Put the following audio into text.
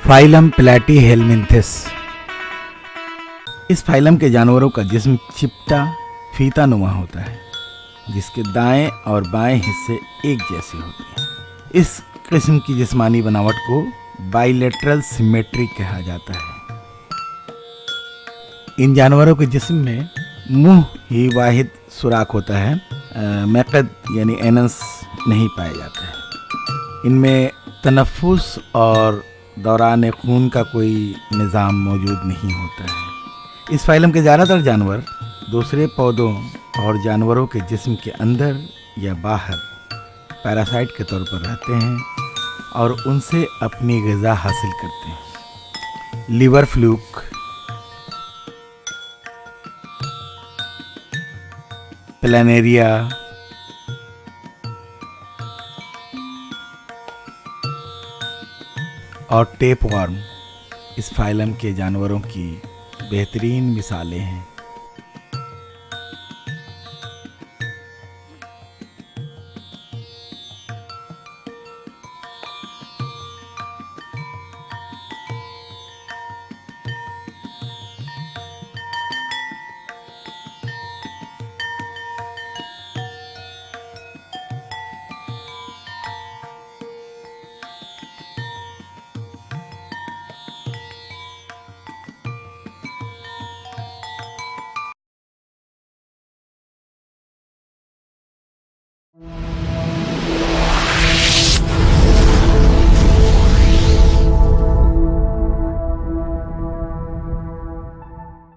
Phylum प्लैटीहेलमिन्थेस। इस phylum के जानवरों का जिस्म चिपटा फीता नुमा होता है, जिसके दाएं और बाएं हिस्से एक जैसे होते हैं। इस किस्म की जिस्मानी बनावट को बाइलेटरल सिमेट्री कहा जाता है। इन जानवरों के जिस्म में मुंह ही वाहिद सुराख होता है, मैकद यानी एनस नहीं पाया जाता है। इनमें तनफ्फुस और दौरान खून का कोई निज़ाम मौजूद नहीं होता है। इस फाइलम के ज़्यादातर जानवर दूसरे पौधों और जानवरों के जिस्म के अंदर या बाहर पैरासाइट के तौर पर रहते हैं और उनसे अपनी ग़िज़ा हासिल करते हैं। लीवर फ्लूक, प्लानेरिया, और टेपवर्म इस फाइलम के जानवरों की बेहतरीन मिसालें हैं।